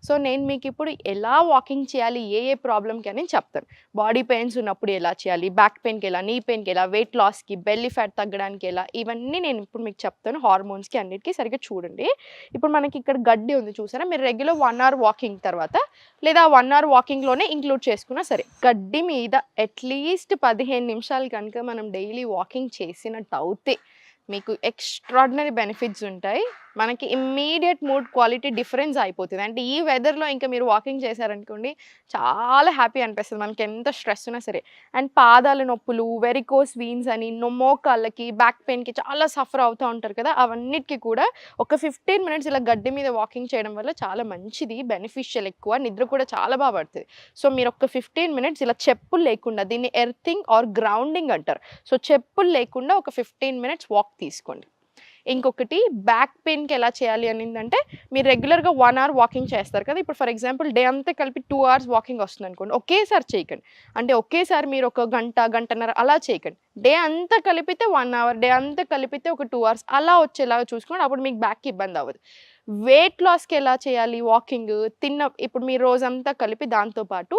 So నేను మీకు ఇప్పుడు ఎలా వాకింగ్ చేయాలి, ఏ ఏ ప్రాబ్లమ్కి అని చెప్తాను. బాడీ పెయిన్స్ ఉన్నప్పుడు ఎలా చేయాలి, బ్యాక్ పెయిన్కి ఎలా, నీ పెయిన్కి ఎలా, వెయిట్ లాస్కి, బెల్లీ ఫ్యాట్ తగ్గడానికి ఎలా, ఇవన్నీ నేను ఇప్పుడు మీకు చెప్తాను. హార్మోన్స్కి అన్నిటికీ సరిగ్గా చూడండి. ఇప్పుడు మనకి ఇక్కడ గడ్డి ఉంది చూసారా, మీరు రెగ్యులర్ 1 అవర్ వాకింగ్ తర్వాత లేదా 1 అవర్ వాకింగ్లోనే ఇంక్లూడ్ చేసుకున్నా సరే, గడ్డి మీద అట్లీస్ట్ 15 నిమిషాలు కనుక మనం డైలీ వాకింగ్ చేసినట్టు అవుతే మీకు ఎక్స్ట్రాడినరీ బెనిఫిట్స్ ఉంటాయి. మనకి ఇమ్మీడియట్ మూడ్ క్వాలిటీ డిఫరెన్స్ అయిపోతుంది. అంటే ఈ వెదర్‌లో ఇంకా మీరు వాకింగ్ చేశారనుకోండి, చాలా హ్యాపీ అనిపిస్తది. మనకి ఎంత స్ట్రెస్ ఉన్నా సరే. అండ్ పాదాల నొప్పులు, వెరికోస్ వీన్స్ అని, మోకాళ్ళకి, బ్యాక్ పెయిన్‌కి చాలా సఫర్ అవుతూ ఉంటారు కదా! అవన్నిటికి కూడా ఒక 15 మినిట్స్ ఇలా గడ్డి మీద వాకింగ్ చేయడం వల్ల చాలా మంచిది. బెనిఫిషియల్ ఎక్కువ. నిద్ర కూడా చాలా బా పడతది. సో మీరు ఒక 15 మినిట్స్ ఇలా చెప్పులు లేకుండా, దీన్ని ఎర్తింగ్ ఆర్ గ్రౌండింగ్ అంటారు. సో చెప్పులు లేకుండా ఒక 15 మినిట్స్ వాక్ తీసుకోండి. ఇంకొకటి బ్యాక్ పెయిన్‌కి ఎలా చేయాలి అనిందంటే, మీరు రెగ్యులర్‌గా 1 అవర్ వాకింగ్ చేస్తారు కదా! ఇప్పుడు ఫర్ ఎగ్జాంపుల్ డే అంతా కలిపి 2 అవర్స్ వాకింగ్ వస్తుందనుకోండి. ఒకేసారి చేయకండి. అంటే ఒకేసారి మీరు ఒక గంట, గంటన్నర అలా చేయకండి. డే అంతా కలిపితే 1 అవర్, డే అంతా కలిపితే ఒక 2 అవర్స్ అలా వచ్చేలాగా చూసుకోండి. అప్పుడు మీకు బ్యాక్‌కి ఇబ్బంది అవ్వదు. వెయిట్ లాస్‌కి ఎలా చేయాలి వాకింగ్? ఇప్పుడు మీరు రోజంతా కలిపి దాంతో పాటు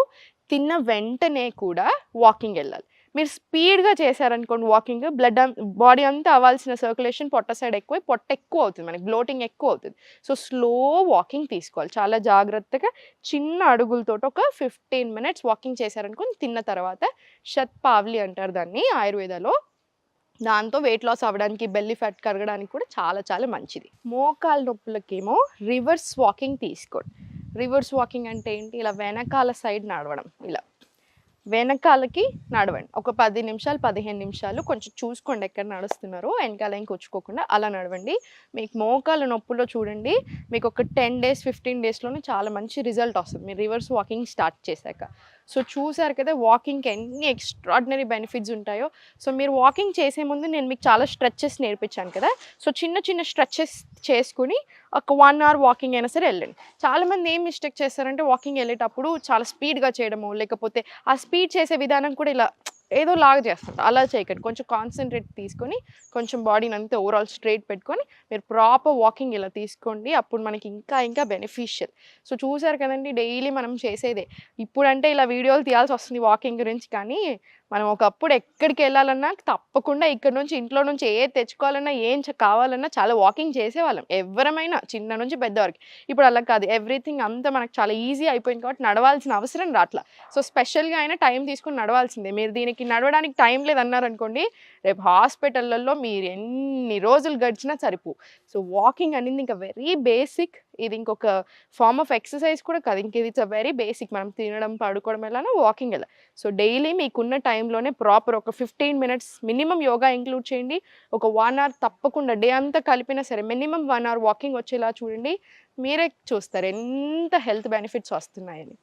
తిన్న వెంటనే కూడా వాకింగ్ ఎళ్ళాలి. మీరు స్పీడ్‌గా చేశారనుకోండి వాకింగ్, బాడీ అంతా అవ్వాల్సిన సర్క్యులేషన్ పొట్ట సైడ్ ఎక్కువై, పొట్ట ఎక్కువ అవుతుంది. మనకి బ్లోటింగ్ ఎక్కువ అవుతుంది. సో స్లో వాకింగ్ తీసుకోవాలి. చాలా జాగ్రత్తగా చిన్న అడుగులతోటి ఒక 15 మినిట్స్ వాకింగ్ చేశారనుకోండి, తిన్న తర్వాత శత్పావలి అంటారు దాన్ని ఆయుర్వేదాలో. దాంతో వెయిట్ లాస్ అవ్వడానికి, బెల్లీ ఫ్యాట్ కరగడానికి కూడా చాలా చాలా మంచిది. మోకాళ్ళ నొప్పులకేమో రివర్స్ వాకింగ్ తీసుకోండి. రివర్స్ వాకింగ్ అంటే ఏంటి? ఇలా వెనకాల సైడ్ నడవడం. ఇలా వెనకాలకి నడవండి. ఒక 10 నిమిషాలు, 15 నిమిషాలు కొంచెం చూసుకోండి ఎక్కడ నడుస్తున్నారో, వెనకాల ఏం కూర్చుకోకుండా అలా నడవండి. మీకు మోకాళ్ళ నొప్పుల్లో చూడండి, మీకు ఒక 10 డేస్, 15 డేస్‌లోనే చాలా మంచి రిజల్ట్ వస్తుంది మీరు రివర్స్ వాకింగ్ స్టార్ట్ చేశాక. సో చూసారు కదా వాకింగ్‌కి ఎన్ని ఎక్స్ట్రాడినరీ బెనిఫిట్స్ ఉంటాయో. సో మీరు వాకింగ్ చేసే ముందు నేను మీకు చాలా స్ట్రెచెస్ నేర్పించాను కదా! సో చిన్న చిన్న స్ట్రెచెస్ చేసుకొని ఒక 1 అవర్ వాకింగ్ అయినా సరే వెళ్ళండి. చాలామంది ఏం మిస్టేక్ చేస్తారంటే వాకింగ్ వెళ్ళేటప్పుడు చాలా స్పీడ్‌గా చేయడమో, లేకపోతే ఆ స్పీడ్ చేసే విధానం కూడా ఇలా ఏదో లాగా చేస్తుంటారు. అలా చేయకండి. కొంచెం కాన్సంట్రేట్ తీసుకొని, కొంచెం బాడీని అంతా ఓవరాల్ స్ట్రెయిట్ పెట్టుకొని, మీరు ప్రాపర్ వాకింగ్ ఇలా తీసుకోండి. అప్పుడు మనకి ఇంకా ఇంకా బెనిఫిషియల్. సో చూసారు కదండీ, డైలీ మనం చేసేదే. ఇప్పుడంటే ఇలా వీడియోలు తీయాల్సి వస్తుంది వాకింగ్ గురించి, కానీ మనం ఒకప్పుడు ఎక్కడికి వెళ్ళాలన్నా తప్పకుండా ఇక్కడ నుంచి, ఇంట్లో నుంచి ఏది తెచ్చుకోవాలన్నా, ఏం కావాలన్నా చాలా వాకింగ్ చేసేవాళ్ళం. ఎవ్వరమైనా చిన్న నుంచి పెద్ద వరకు. ఇప్పుడు అలా కాదు. ఎవ్రీథింగ్ అంతా మనకు చాలా ఈజీ అయిపోయింది కాబట్టి నడవాల్సిన అవసరం రాట్లా. సో స్పెషల్‌గా అయినా టైం తీసుకొని నడవాల్సిందే. మీరు దీనికి నడవడానికి టైం లేదన్నారనుకోండి, రేపు హాస్పిటల్‌లలో మీరు ఎన్ని రోజులు గడిచినా సరిపోవు. సో వాకింగ్ అనేది ఇంకా వెరీ బేసిక్. ఇది ఇంకొక ఫార్మ్ ఆఫ్ ఎక్సర్సైజ్ కూడా కాదు. ఇంక ఇది ఇట్స్ వెరీ బేసిక్. మనం తినడం, పడుకోవడం ఎలానో వాకింగ్ ఎలా. సో డైలీ మీకున్న టైంలోనే ప్రాపర్ ఒక 15 మినిట్స్ మినిమమ్ యోగా ఇంక్లూడ్ చేయండి. ఒక 1 అవర్ తప్పకుండా డే అంతా కలిపినా సరే మినిమమ్ 1 అవర్ వాకింగ్ వచ్చేలా చూడండి. మీరే చూస్తారు ఎంత హెల్త్ బెనిఫిట్స్ వస్తున్నాయని.